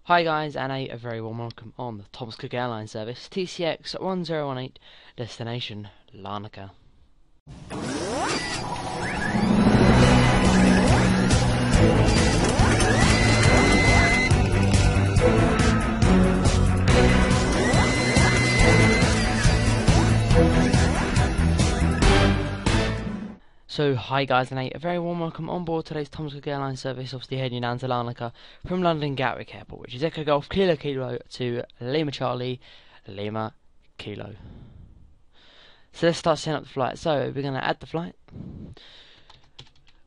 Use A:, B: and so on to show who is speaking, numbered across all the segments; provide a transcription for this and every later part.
A: Hi guys, and a very warm welcome on the Thomas Cook Airlines service TCX1018 destination Larnaca. So hi guys, and a very warm welcome on board today's Thomas Cook Airlines service, obviously heading down to Larnaca from London Gatwick Airport, which is Echo Golf Kilo Kilo to Lima Charlie Lima Kilo. So let's start setting up the flight. So we're going to add the flight.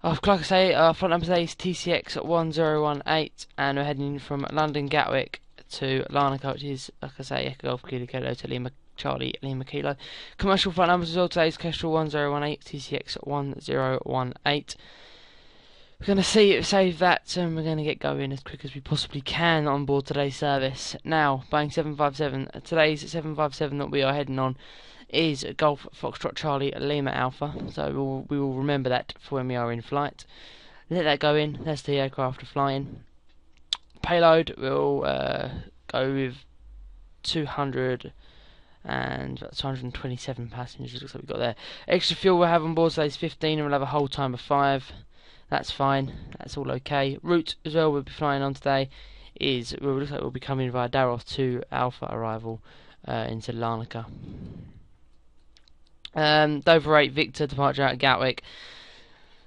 A: Like I say, our flight number today is TCX1018, and we're heading from London Gatwick to Larnaca, which is, like I say, Echo Golf Kilo Kilo to Lima Charlie Lima Kilo. Commercial flight numbers as well today is Kestrel 1018, TCX1018. We're going to save that, and we're going to get going as quick as we possibly can on board today's service. Now, Boeing 757, today's 757 that we are heading on is Golf Foxtrot Charlie Lima Alpha, so we will remember that for when we are in flight. Let that go in, that's the aircraft flying. Payload will go with 227 passengers, looks like we've got there. Extra fuel we'll have on board today is 15, and we'll have a hold time of 5. That's fine, that's all okay. Route as well we'll be flying on today is, well, it looks like we'll be coming via Daros to Alpha arrival into Larnaca. Dover 8 Victor departure out of Gatwick.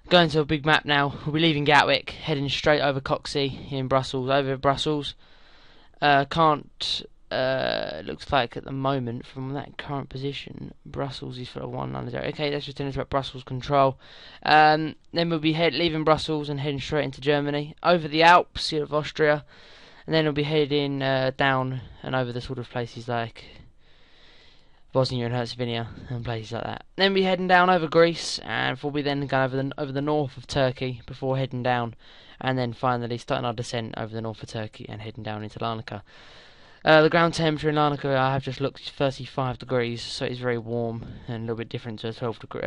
A: Going to a big map now. We'll be leaving Gatwick, heading straight over Coxey in Brussels, over Brussels. Looks like at the moment from that current position, Brussels is for a 190. Okay, that's just telling us about Brussels control. Then we'll be leaving Brussels and heading straight into Germany, over the Alps, of Austria, and then we'll be heading down and over the sort of places like Bosnia and Herzegovina and places like that. Then we'll be heading down over Greece, and we'll be then going over the north of Turkey before heading down, and then finally starting our descent over the north of Turkey and heading down into Larnaca. The ground temperature in Larnaca, I have just looked, 35 degrees, so it's very warm and a little bit different to a 12 degree,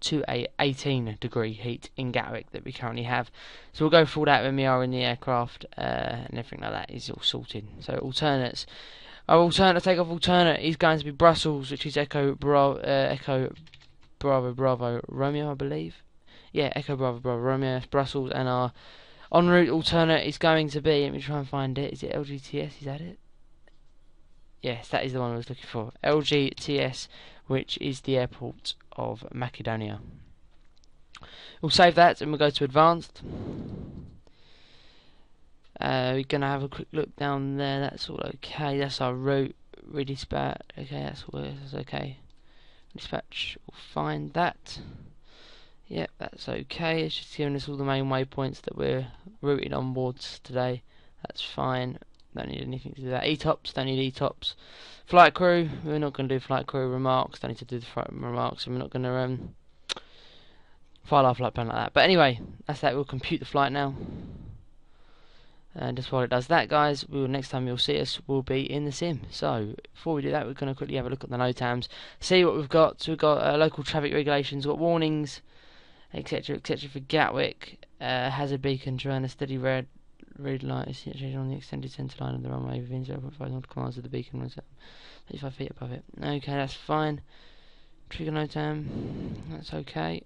A: to a 18 degree heat in Gatwick that we currently have. So we'll go through that when we are in the aircraft, and everything like that is all sorted. So alternates. Our takeoff alternate is going to be Brussels, which is Echo Bravo Romeo, I believe. Yeah, Echo Bravo Romeo, that's Brussels, and our en route alternate is going to be, let me try and find it, is it LGTS, is that it? Yes, that is the one I was looking for. LGTS, which is the airport of Macedonia. We'll save that and we'll go to advanced. We're going to have a quick look down there, that's all okay, that's our route, redispatch, okay, that's okay. Dispatch will find that. Yep, that's okay, it's just giving us all the main waypoints that we're routed on boards today, that's fine, don't need anything to do that. ETOPS, don't need ETOPS. Flight crew, we're not going to do flight crew remarks, don't need to do the flight remarks, and we're not going to file our flight plan like that. But anyway, that's that, we'll compute the flight now. And just while it does that, guys, next time you'll see us will be in the sim. So before we do that, we're going to quickly have a look at the NOTAMs, see what we've got. So we've got local traffic regulations, we've got warnings, etc., etc. for Gatwick. Hazard beacon showing a steady red light is situated on the extended centre line of the runway within 0.5 nautical miles of the beacon, 35 feet above it. Okay, that's fine. Trigger NOTAM, that's okay.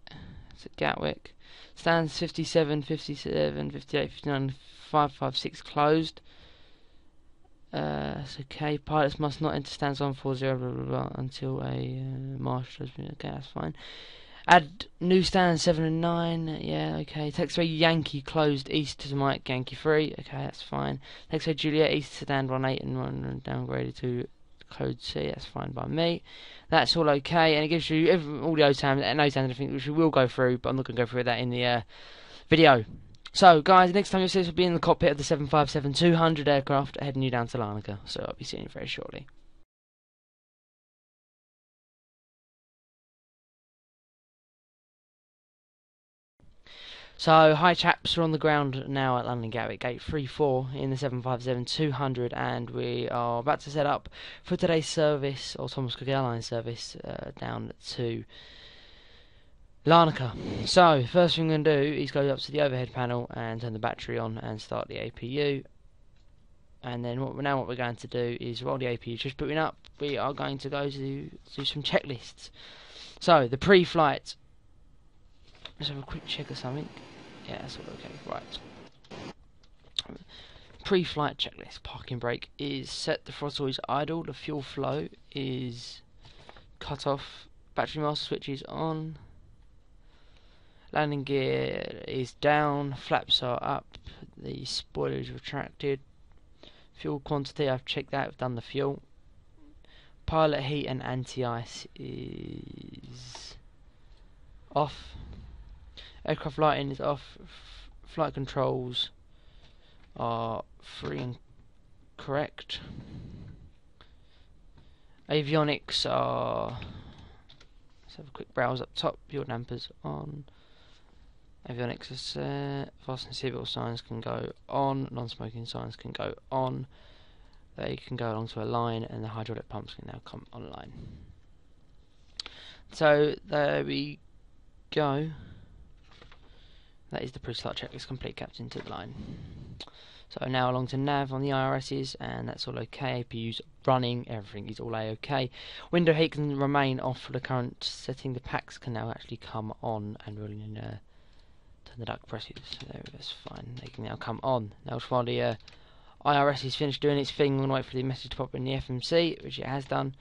A: It's at Gatwick. Stands 57, 57, 58, 59, 556 closed. That's okay. Pilots must not enter stands 140 blah, blah, blah, until a marshal has been. Okay, that's fine. Add new stands 7 and 9. Yeah, okay. Taxiway Yankee closed east to Mike Yankee 3. Okay, that's fine. Taxiway Juliet east to stand 18 and 1 downgraded to code C. That's fine by me. That's all okay, and it gives you all the OTAMs and everything, which we will go through, but I'm not going to go through that in the video. So, guys, next time you'll see us will be in the cockpit of the 757-200 aircraft heading you down to Larnaca. So I'll be seeing you very shortly. So, hi chaps, we're on the ground now at London Gatwick, gate 34 in the 757-200, and we are about to set up for today's service, or Thomas Cook Airlines service, down to Larnaca. So, first thing I'm going to do is go up to the overhead panel and turn the battery on and start the APU. And then what we're going to do is, while the APU is just booting up, we are going to go to do some checklists. So the pre-flight. Let's have a quick check of something. Yeah, that's all okay. Right. Pre-flight checklist. Parking brake is set. The throttle is idle. The fuel flow is cut off. Battery master switch is on. Landing gear is down. Flaps are up. The spoiler is retracted. Fuel quantity, I've checked that. I've done the fuel. Pilot heat and anti-ice is off. Aircraft lighting is off. Flight controls are free and correct. Avionics are. Let's have a quick browse up top. Fuel dampers on. Avionics is set. Fasten seatbelt signs can go on. Non-smoking signs can go on. They can go along to a line, and the hydraulic pumps can now come online. So there we go. That is the pre-start checklist complete. Captain to the line. So now along to nav on the IRSs, and that's all okay. APU's running, everything is all okay. Window heat can remain off for the current setting. The packs can now actually come on, and we'll turn the duct presses. So there, that's fine. They can now come on. Now while the IRS is finished doing its thing, we're going to wait for the message to pop in the FMC, which it has done.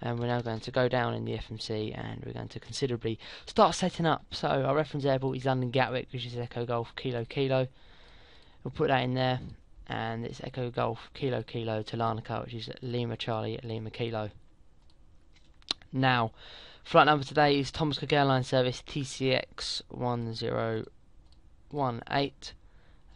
A: And we're now going to go down in the FMC, and we're going to considerably start setting up. So our reference airport is London Gatwick, which is Echo Golf Kilo Kilo. We'll put that in there, and it's Echo Golf Kilo Kilo to Larnaca, which is Lima Charlie Lima Kilo. Now, flight number today is Thomas Cook Airlines service TCX1018.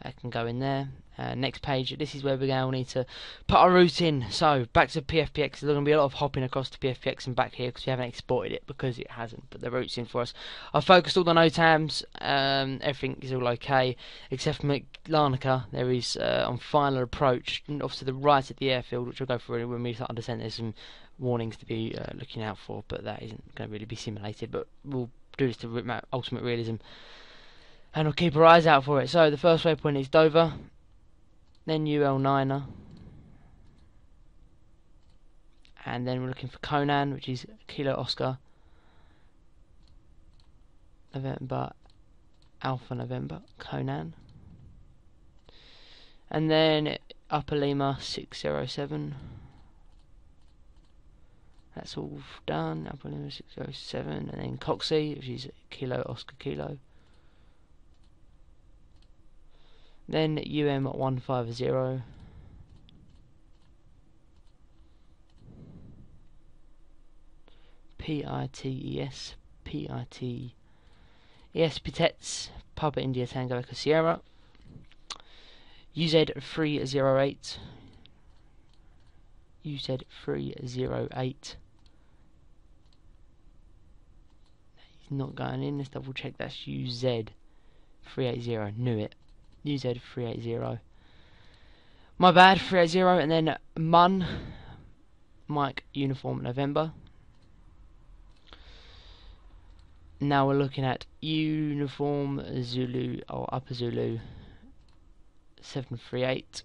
A: That can go in there. Next page, this is where we're going to need to put our route in. So, back to PFPX. There's going to be a lot of hopping across to PFPX and back here because we haven't exported it because it hasn't put the routes in for us. I've focused all the NOTAMs. Everything is all okay except for Larnaca. There is on final approach, off to the right at the airfield, which we'll go through when we start to descend. There's some warnings to be looking out for, but that isn't going to really be simulated. But we'll do this to ultimate realism, and we'll keep our eyes out for it. So the first waypoint is Dover, then UL9er, and then we're looking for Conan, which is Kilo Oscar November Alpha November Conan, and then Upper Lima 607. That's all done. Upper Lima 607, and then Coxie, which is Kilo Oscar Kilo. Then UM150, PITES, Pitets, Papa India Tango Echo Sierra, UZ308, UZ308. He's not going in. Let's double check. That's UZ380. Knew it. UZ380. My bad, 380, and then MUN, Mike Uniform November. Now we're looking at Uniform Zulu, or Upper Zulu 738.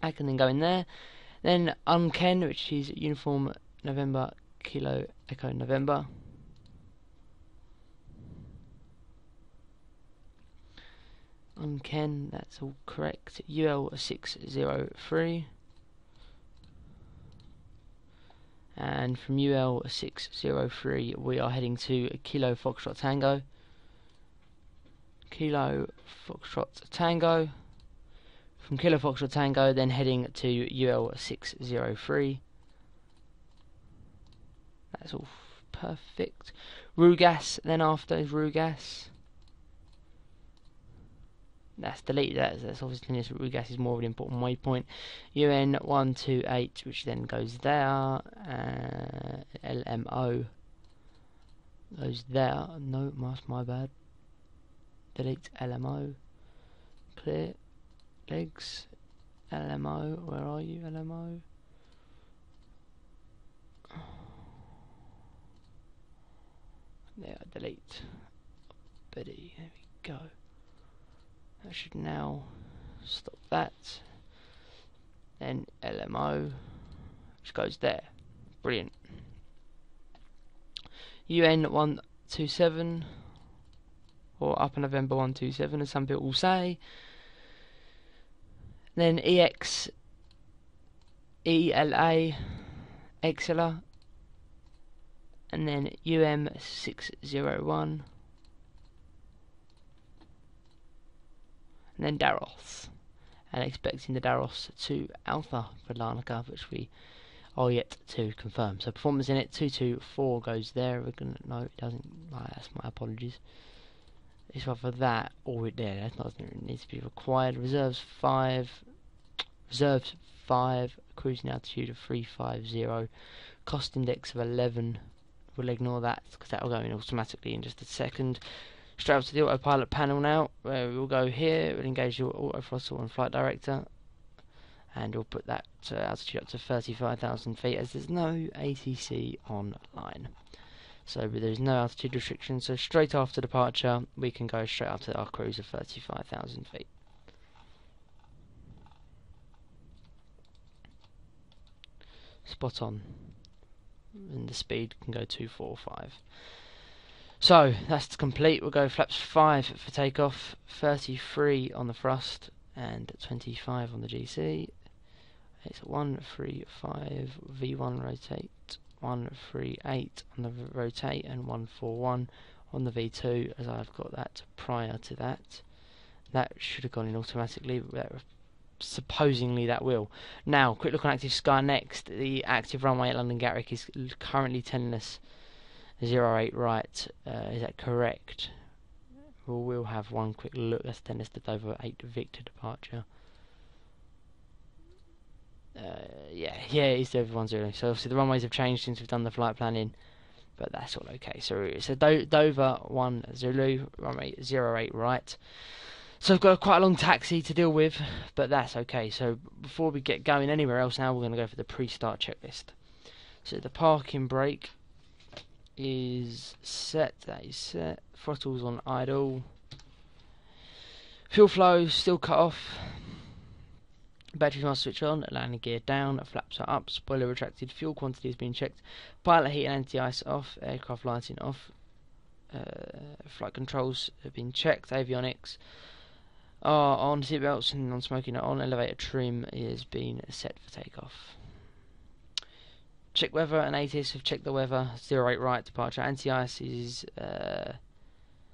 A: I can then go in there. Then Unken, which is Uniform November Kilo Echo November. Unken, that's all correct. UL603. And from UL603 we are heading to Kilo Foxtrot Tango. Kilo Foxtrot Tango. From Kilo Foxtrot Tango, then heading to UL603. That's all perfect. Rugas, then after is Rugas. That's deleted. That's obviously this Rugas is more of an important waypoint. UN128, which then goes there. LMO goes there. No, my bad. Delete LMO. Clear. Legs. LMO. Where are you, LMO? There, delete. Buddy. There we go. That should now stop that. Then LMO, which goes there. Brilliant. UN 127, or Upper November 127, as some people will say. Then EX ELA XLR, and then UM601, and then Daros, and expecting the Daros to Alpha for Larnaca, which we are yet to confirm. So performance in it 224 goes there. We're gonna no, it doesn't. That's my apologies. It's either that or it there. That doesn't need to be required. Reserves 5. Cruising altitude of 350. Cost index of 11. We'll ignore that because that will go in automatically in just a second. Straight up to the autopilot panel now, where we'll go here. We'll engage your auto throttle and flight director, and we'll put that altitude up to 35,000 feet, as there's no ATC online. So there's no altitude restriction. So straight after departure, we can go straight up to our cruise of 35,000 feet. Spot on, and the speed can go 245. So that's complete. We'll go flaps 5 for takeoff, 33 on the thrust, and 25 on the GC. It's 135 V1 rotate, 138 on the rotate, and 141 on the V2, as I've got that prior to that. That should have gone in automatically, but supposedly that will. Now, quick look on active sky next. The active runway at London Gatwick is currently telling us 08 right. Is that correct? We'll have one quick look. That's telling us the Dover 8 Victor departure. Yeah, it's Dover 10. So obviously the runways have changed since we've done the flight planning, but that's all okay. So it's a Dover 10, runway 08 right. So we've got quite a long taxi to deal with, but that's okay. So before we get going anywhere else now, we're going to go for the pre-start checklist. So the parking brake is set. That is set. Throttle's on idle. Fuel flow still cut off. Battery must switch on. Landing gear down. Flaps are up. Spoiler retracted. Fuel quantity is being checked. Pilot heat and anti-ice off. Aircraft lighting off. Flight controls have been checked. Avionics are on. Seatbelts and non-smoking are on. Elevator trim is being set for takeoff. Check weather and ATIS have checked the weather. 08 right departure. Anti-ice is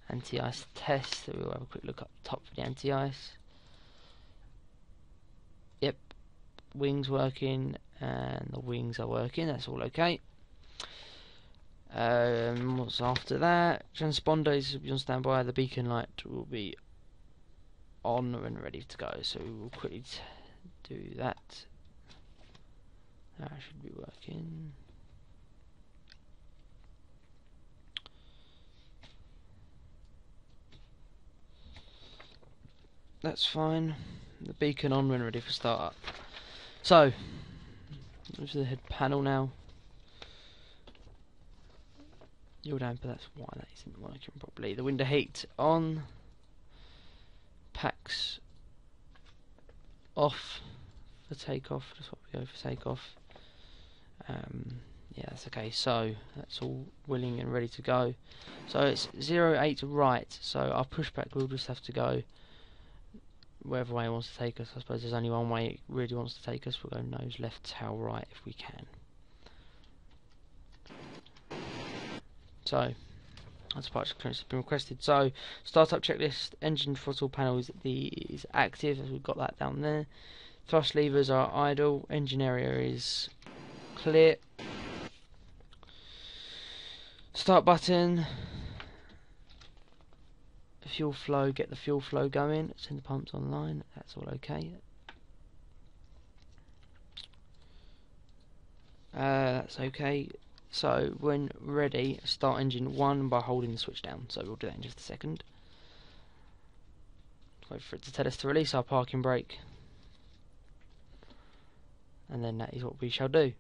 A: anti-ice test. So we'll have a quick look up top for the anti-ice. Yep, wings working, and the wings are working. That's all okay. What's after that? Transponders will be on standby. The beacon light will be on and ready to go. So we will quickly do that. That should be working. That's fine. The beacon on when ready for startup. So, move to the head panel now. Yaw damper, that's why that isn't working properly. The window heat on. Packs off for takeoff. That's what we go for takeoff. Yeah, that's okay. So that's all willing and ready to go. So it's 08 right. So our pushback will just have to go wherever way it wants to take us. I suppose there's only one way it really wants to take us. We'll go nose left, tail right if we can. So departure clearance has been requested. So startup checklist, engine throttle panel is active, as we've got that down there. Thrust levers are idle, engine area is clear. Start button. Fuel flow, get the fuel flow going. Send the pumps online. That's all okay. That's okay. So when ready, start engine 1 by holding the switch down. So we'll do that in just a second. Wait for it to tell us to release our parking brake, and then that is what we shall do.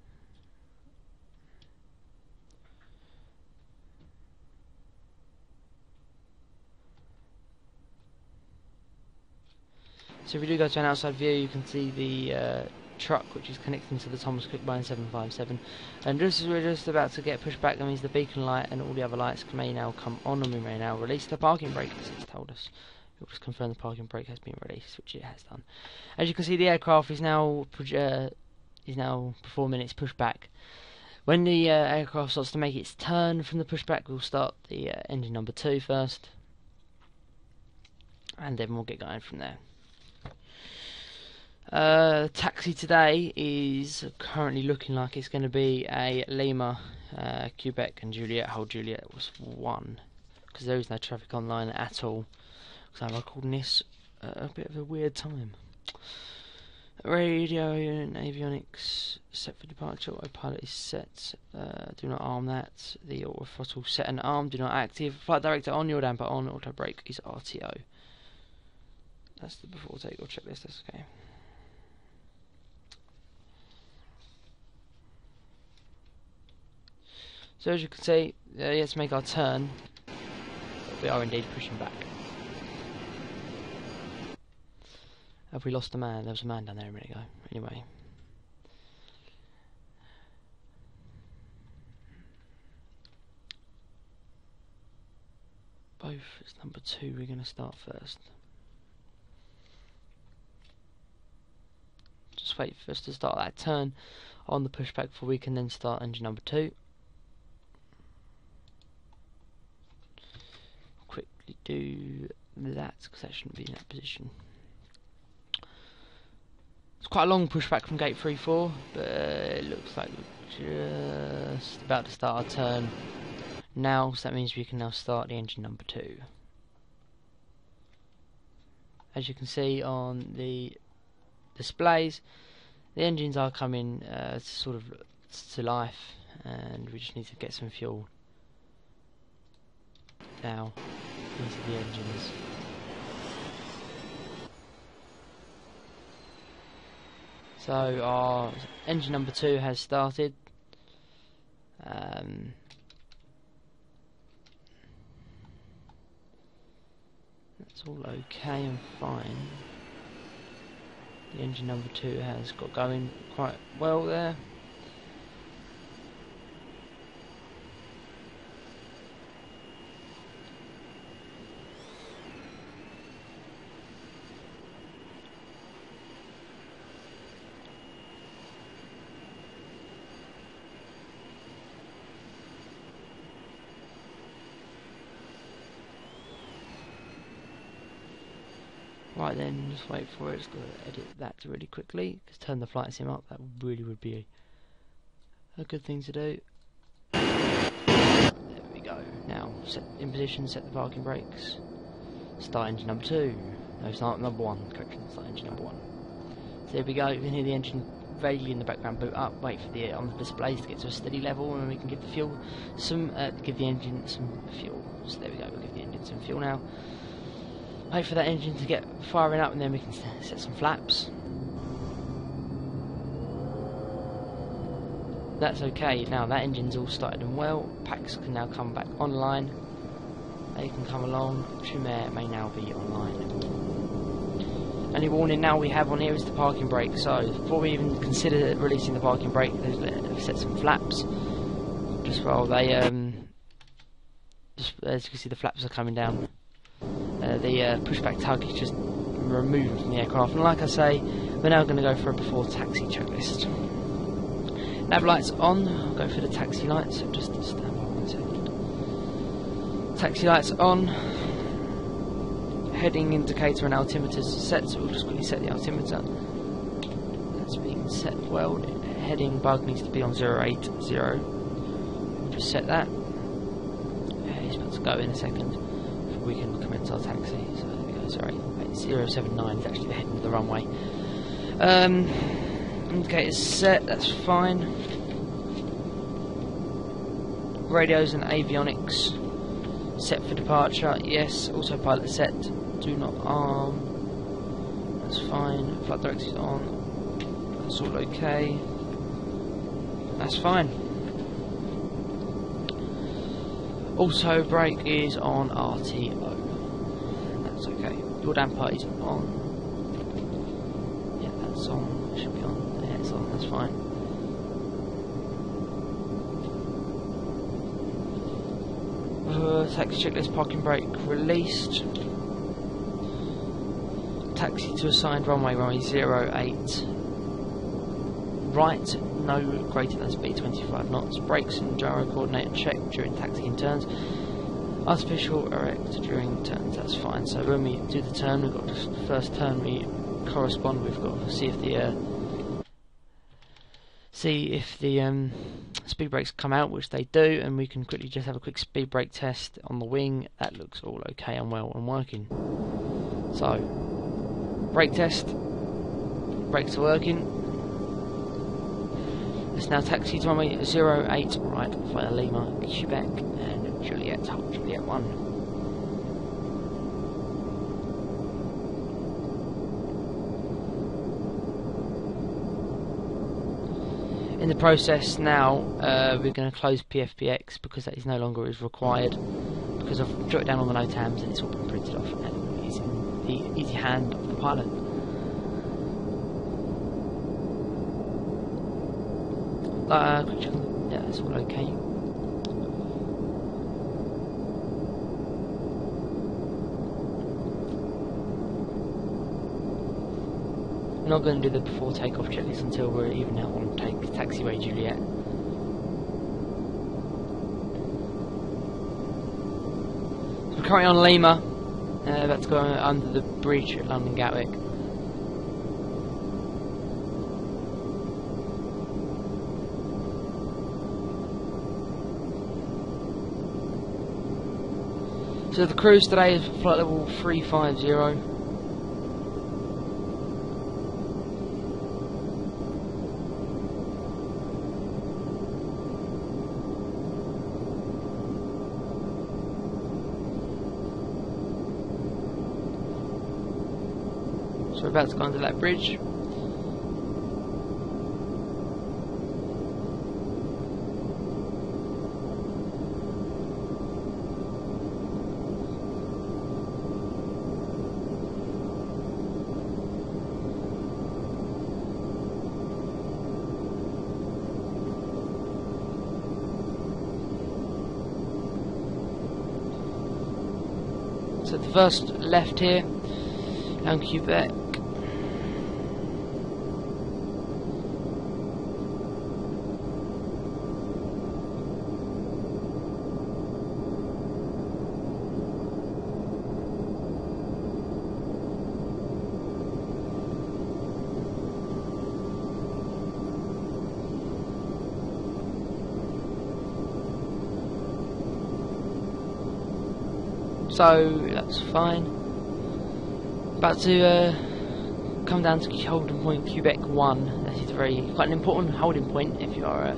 A: So if we do go to an outside view, you can see the truck which is connecting to the Thomas Cook Boeing 757, and just as we're just about to get pushed back, that means the beacon light and all the other lights may now come on, and we may now release the parking brake, as it's told us. We'll just confirm the parking brake has been released, which it has done. As you can see, the aircraft is now performing its pushback. When the aircraft starts to make its turn from the pushback, we'll start the engine number 2 first, and then we'll get going from there. Taxi today is currently looking like it's going to be a Lima, Quebec and Juliet. Hold Juliet was 1, because there is no traffic online at all. So I'm recording this at a bit of a weird time. Radio and avionics set for departure. Autopilot is set. Do not arm that. The auto throttle set and arm. Do not active. Flight director on. Your damper on. Auto brake is RTO. That's the before takeoff checklist. That's okay. So as you can see, let's make our turn. We are indeed pushing back. Have we lost a man? There was a man down there a minute ago. Anyway. Both is number 2. We're going to start first. Just wait for us to start that turn on the pushback before we can then start engine number 2. Quickly do that, because that shouldn't be in that position. It's quite a long pushback from gate 3-4, but it looks like we're just about to start our turn now, so that means we can now start the engine number 2. As you can see on the displays, the engines are coming sort of to life, and we just need to get some fuel now into the engines. So our engine number 2 has started. That's all okay and fine. The engine number 2 has got going quite well there. Right then, just wait for it. Just got to edit that really quickly. Just turn the flight sim up. That really would be a good thing to do. There we go. Now, set in position. Set the parking brakes. Start engine number 2. No, start number 1. Correction. Start engine number 1. So there we go. You can hear the engine vaguely in the background boot up. Wait for the on the displays to get to a steady level, and then we can give the fuel some. Give the engine some fuel. So there we go. We'll give the engine some fuel now. Wait for that engine to get firing up, and then we can set some flaps. That's okay. Now that engine's all started and well. Packs can now come back online. They can come along. Trim air may now be online. Only warning now we have on here is the parking brake. So before we even consider releasing the parking brake, let's set some flaps. Just while they just as you can see, the flaps are coming down. The pushback tug is just removed from the aircraft, and like I say, we're now going to go for a before taxi checklist. Nav lights on. I'll go for the taxi lights. So just stand by 1 second. Taxi lights on. Heading indicator and altimeter set. So we'll just quickly set the altimeter. That's being set well. Heading bug needs to be on 080. We'll just set that. He's about to go in a second. We can commence our taxi. So there we go. Sorry, 079 is actually the heading of the runway. Indicators set. That's fine. Radios and avionics set for departure. Yes. Autopilot set. Do not arm. That's fine. Flight director is on. That's all okay. That's fine. Auto brake is on RTO. That's okay. Your damper is on. it's on. It should be on. Yeah, it's on. That's fine. Taxi checklist, parking brake released. Taxi to assigned runway 08. Right, no greater than speed 25 knots. Brakes and gyro coordinator check during taxiing turns. Artificial erect during turns, that's fine. So when we do the turn, we've got the first turn we correspond, we've got to see if the speed brakes come out, which they do, and we can quickly just have a quick speed brake test on the wing. That looks all okay and well and working. So, brake test, brakes are working. Let's now taxi to runway 08 right via Lima, Quebec and Juliet, hold Juliet 1. In the process now, we're going to close PFPX because that is no longer is required, because I've jotted down all the NOTAMs and it's all been printed off and it's in the easy hand of the pilot. Yeah, that's all okay. We're not going to do the before takeoff checklist until we're even out on taxiway Juliet. So we're currently on Lima, about to go under the bridge at London Gatwick. So the cruise today is flight level 350. So we're about to go under that bridge. So the first left here, down Quebec. So that's fine. About to come down to holding point Quebec 1. This is quite an important holding point if you are a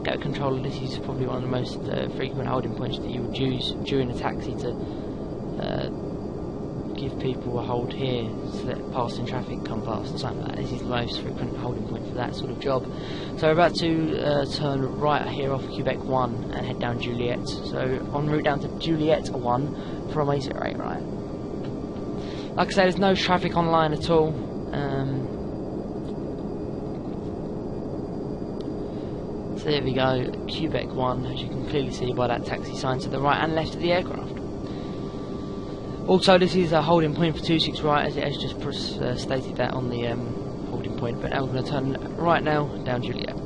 A: Gatwick controller. This is probably one of the most frequent holding points that you would use during a taxi to give people a hold here so that passing traffic come past or something like that. This is the most frequent holding point for that sort of job. So we're about to turn right here off Quebec 1 and head down Juliet. So en route down to Juliet 1 from runway 08 right. Like I said, there's no traffic online at all. So there we go, Quebec 1, as you can clearly see by that taxi sign to the right and left of the aircraft. Also, this is a holding point for 26 right, as it has just stated that on the holding point. But now we're going to turn right now down Juliet.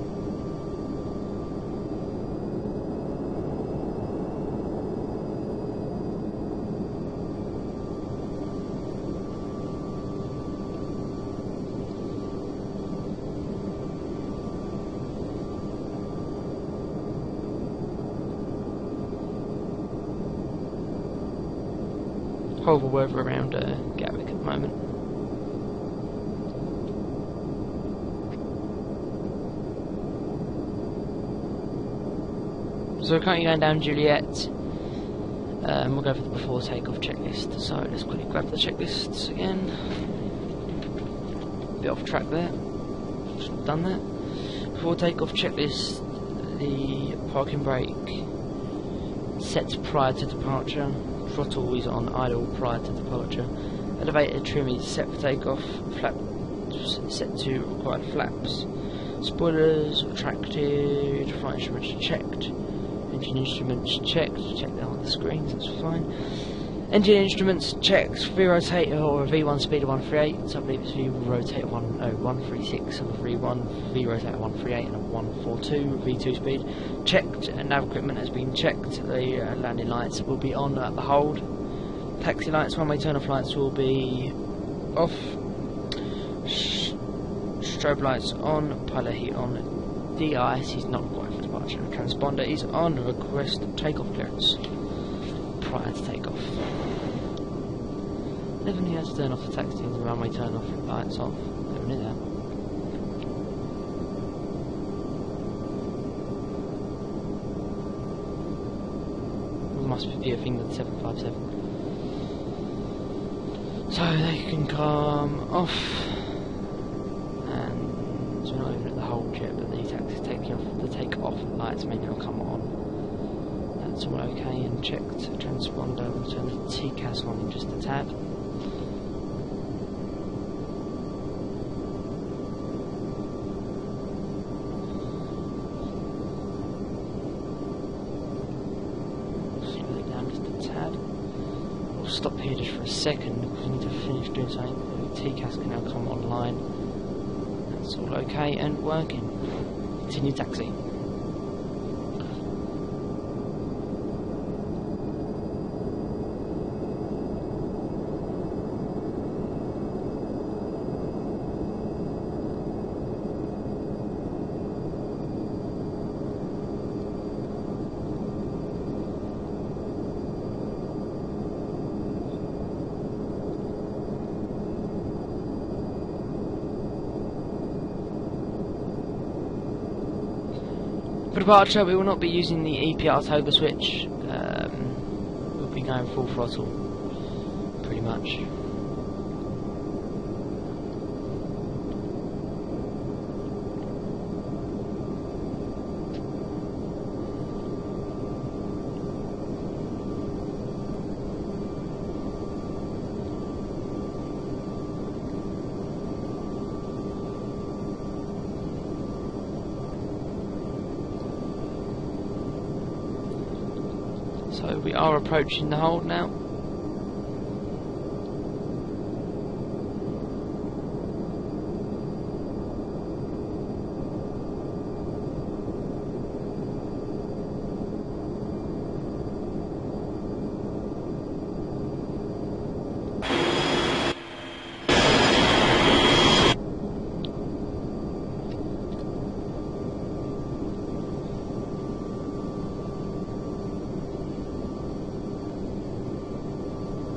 A: Horrible weather around Gatwick at the moment. So we're currently going down Juliet, and we'll go for the before takeoff checklist. So let's quickly grab the checklists again. Bit off track there. Just done that. Before takeoff checklist: the parking brake set prior to departure. Throttle is on idle prior to departure. Elevator trim is set for takeoff. Flap set to required flaps. Spoilers retracted, flight instruments checked, engine instruments checked, check that on the screen, so that's fine. Engine instruments checked, V-rotator or a V1 speed of 138, so I believe it's V-rotator 136, and a V1, V-rotator 138 and a 142, V2 speed. Checked, and nav equipment has been checked, the landing lights will be on at the hold. Taxi lights, one-way turn-off lights will be off. Strobe lights on, pilot heat on, de-ice is not required for departure. Transponder is on, request takeoff clearance prior to takeoff. Never knew how to turn off the taxi and the runway turn off lights off. Never knew that. It must be a thing that 757. So they can come off. So we're not even at the hold yet, but the taxi's taking off. The take-off lights may now come on. That's all okay and checked. Transponder, we'll turn the TCAS on in just a tad. Slow it down just a tad. We'll stop here just for a second because we need to finish doing something. The TCAS can now come online. It's all okay and working. Continue taxi. For departure, we will not be using the EPR toggle switch. We'll be going full throttle, pretty much. So we are approaching the hold now.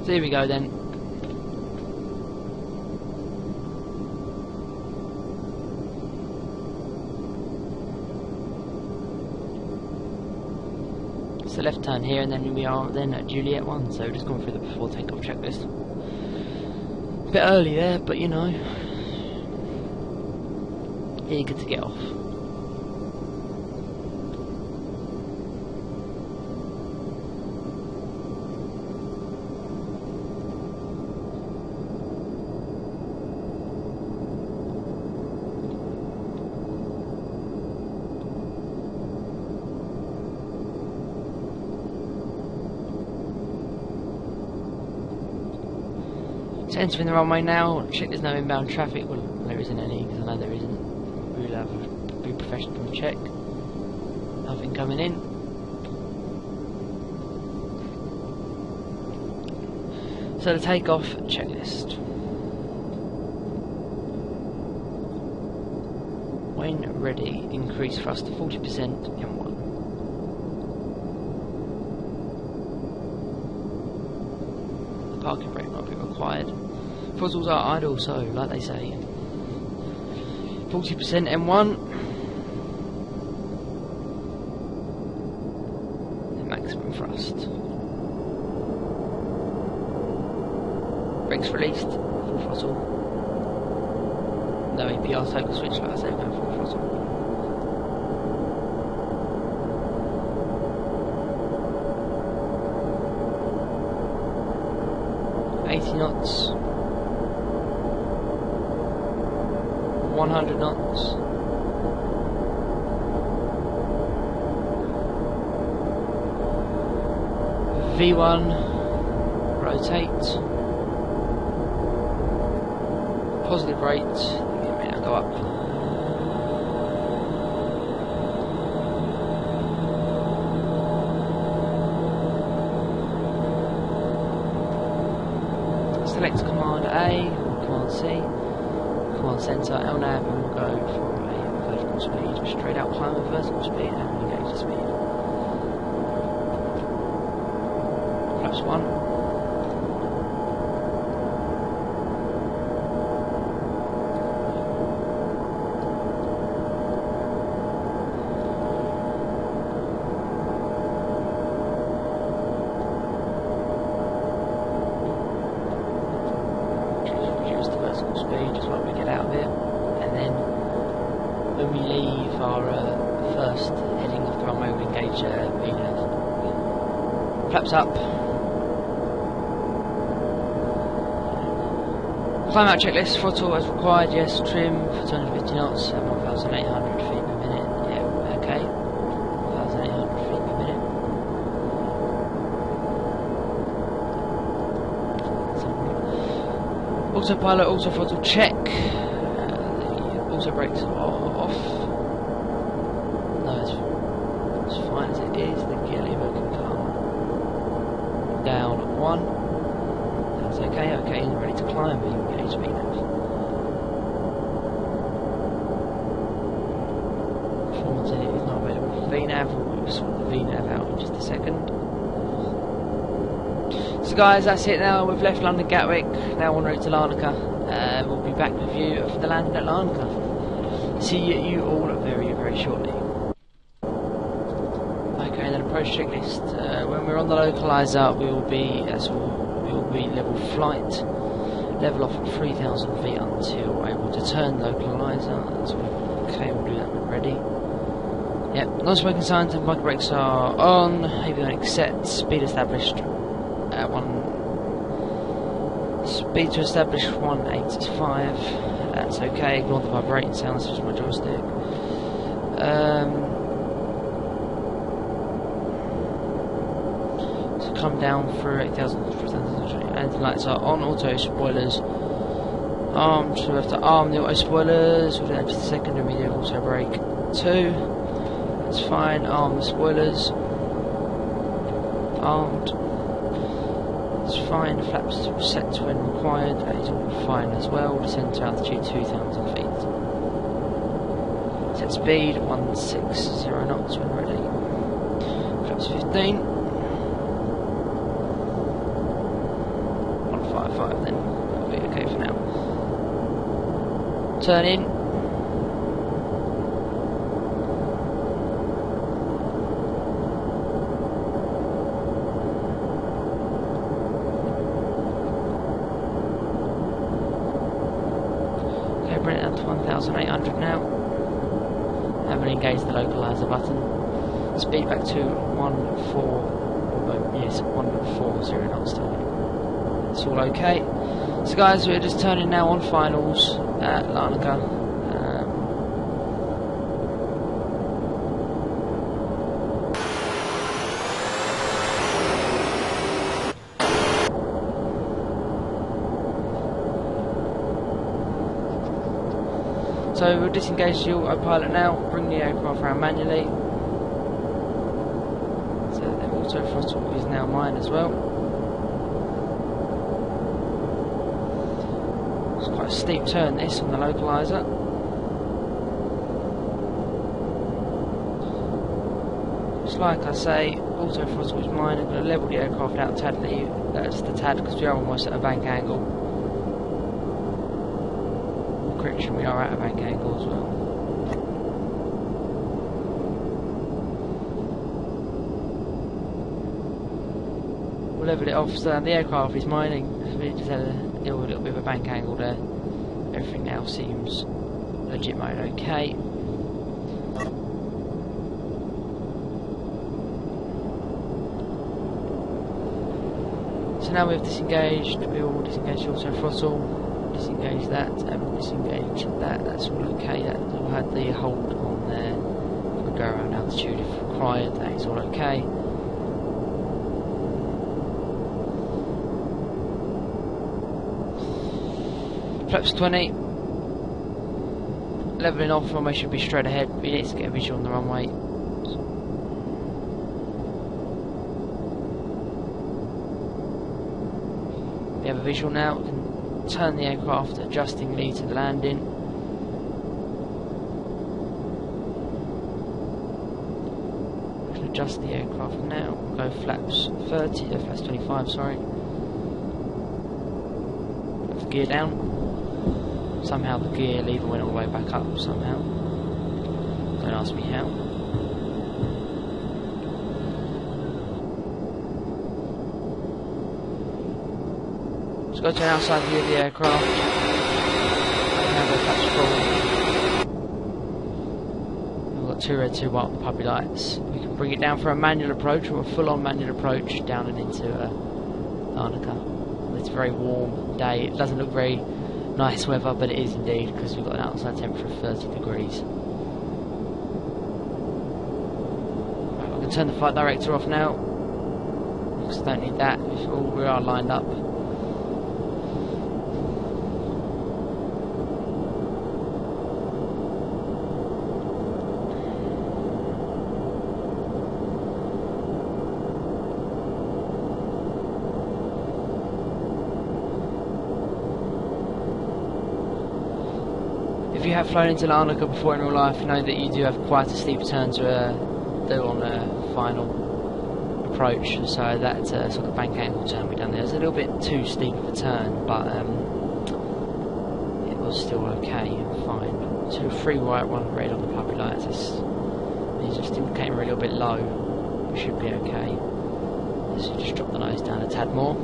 A: So here we go then. It's a left turn here and then we are then at Juliet 1, so just going through the before takeoff checklist. A bit early there, but you know, eager to get off. So entering the runway now, check there's no inbound traffic. Well, there isn't any, because I know there isn't. We'll have a be professional and check. Nothing coming in. So the takeoff checklist. When ready, increase thrust to 40% M1. Parking brake might be required. Throttles are idle, so like they say, 40% M1. The maximum thrust. Brakes released. Full throttle. No APR toggle switch, like I said, no full throttle. .80 knots. 100 knots. V1, rotate, positive rate, now go up. Select Command A, Command C, Command Center, LNAV, and we'll go for a vertical speed, straight out climb at vertical speed and engage the speed. Flaps 1. Speed just while we get out of it, and then when we leave our first heading of the runway we engage VRYR. Flaps up. Climb out checklist, throttle as required, yes, trim for 250 knots at 1,800 feet per minute, yeah, okay, 1,800 feet per minute. Autopilot, auto throttle check. The auto brakes are off. No, it's fine as it is. The gear lever can come down 1. That's okay. Okay, and ready to climb. We engage VNAV. Performance in it is not available for VNAV. We'll sort the VNAV out in just a second. So guys, that's it now. We've left London Gatwick, now en route to Larnaca. We'll be back with you for the landing at Larnaca. See you all very, very shortly. Okay, then approach checklist. When we're on the localizer, we will be level flight, level off at 3,000 feet until we're able to turn localizer. So okay, we'll do that when we're ready. Yep, non-smoking signs and bike brakes are on. Avionics set, speed established. Speed to establish 185. That's okay. Ignore the vibrating sound. This is my joystick. So come down through 8,000 and the lights are on. Auto spoilers armed. So we have to arm the auto spoilers. We'll do that in just a second. And we do auto brake 2. That's fine. Arm the spoilers. Armed. It's fine, flaps set when required, that is all fine as well. Descend to altitude 2,000 feet. Set speed 160 knots when ready. Flaps 15. 155 then, that'll be okay for now. Turn in. Bring it down to 1,800 now. Haven't engaged the localizer button. Speed back to 140 knots still. It's all okay. So guys, we're just turning now on finals at Larnaca. So we'll disengage the autopilot now, bring the aircraft around manually. So the auto throttle is now mine as well. It's quite a steep turn this on the localizer. Just like I say, auto throttle is mine. I'm going to level the aircraft out tadly. That's the tad because we are almost at a bank angle. Correction, we are at a bank angle as well. We'll level it off so the aircraft is mining. We just had to deal with a little bit of a bank angle there. Everything now seems legit mode okay. So now we've disengaged, we will disengage the auto throttle. disengage that, and disengage that. That's all okay. That will have the hold on there. We'll go around altitude if required. That is all okay. Flaps 20. Leveling off, runway should be straight ahead. We need to get a visual on the runway. We have a visual now. We can turn the aircraft adjustingly to the landing. We can adjust the aircraft now. We'll go flaps 30, flaps 25, sorry. Put the gear down. Somehow the gear lever went all the way back up, somehow. Don't ask me how. Let's go to an outside view of the aircraft. Now the flaps full. We've got 2 red, 2 white on the puppy lights. We can bring it down for a manual approach or a full-on manual approach down and into Larnaca. It's a very warm day. It doesn't look very nice weather, but it is indeed, because we've got an outside temperature of 30 degrees. Right, we can turn the flight director off now, because I don't need that. We are lined up. If you have flown into Larnaca before in real life, you know that you do have quite a steep turn to do on a final approach. So that sort of bank angle turn we done there is a little bit too steep of a turn, but it was still okay and fine. So 3 white, 1 red on the puppy lights. It's just indicating we're a little bit low. We should be okay. So just drop the nose down a tad more.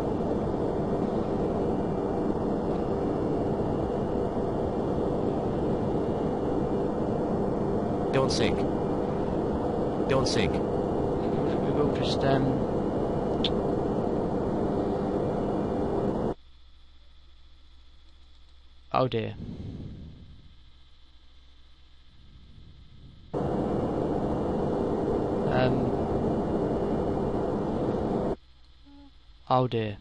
B: Don't sink. Don't sink.
A: We will just oh dear. Oh dear.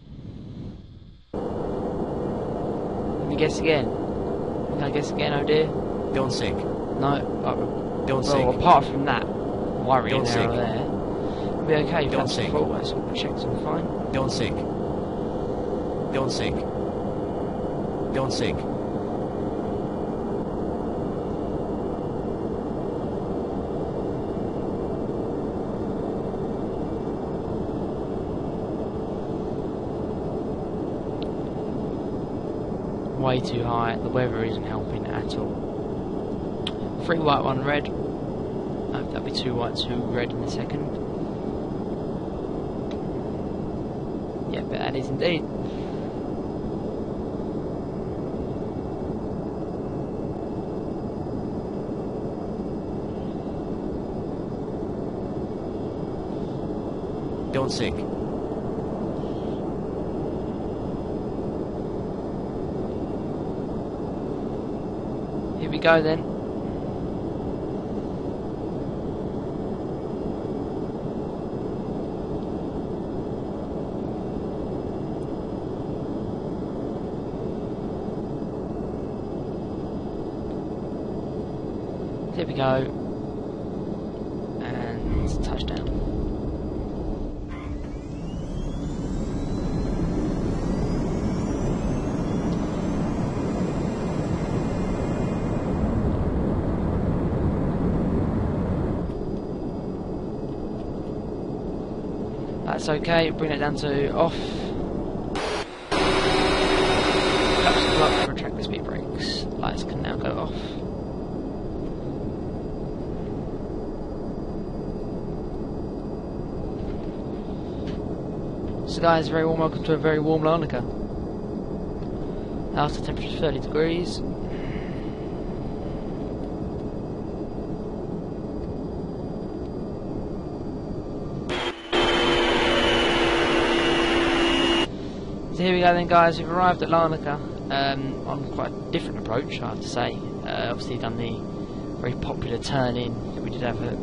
A: Let me guess again. Can I guess again, oh dear?
B: Don't sink.
A: No.
B: Don't sink.
A: Well, apart from that worrying error there, we'll be okay.
B: Don't sink.
A: That's all checked and fine.
B: Don't sink. Don't sink. Don't sink.
A: Way too high. The weather isn't helping at all. 3 white, 1 red. That'll be 2 white, 2 red in a second. Yeah, but that is indeed.
B: Don't sink.
A: Here we go then. Here we go, and touchdown. That's okay, bring it down to off. Flaps the block, retract the speed brakes. Lights can now go off. So guys, very warm welcome to a very warm Larnaca. Outside temperature is 30 degrees. So here we go then guys, we've arrived at Larnaca. on quite a different approach, I have to say. Obviously done the very popular turn-in. We did have a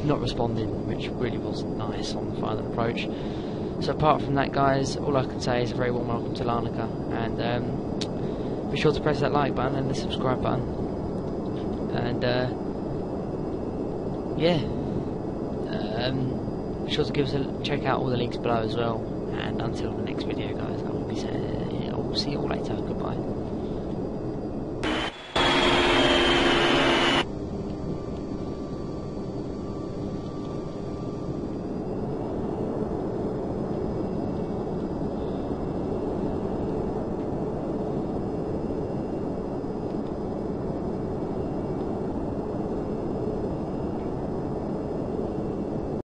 A: not responding, which really wasn't nice on the final approach. So apart from that, guys, all I can say is a very warm welcome to Larnaca, and be sure to press that like button and the subscribe button, and yeah, be sure to give us a check out all the links below as well. And until the next video, guys, I will see you all later. Goodbye.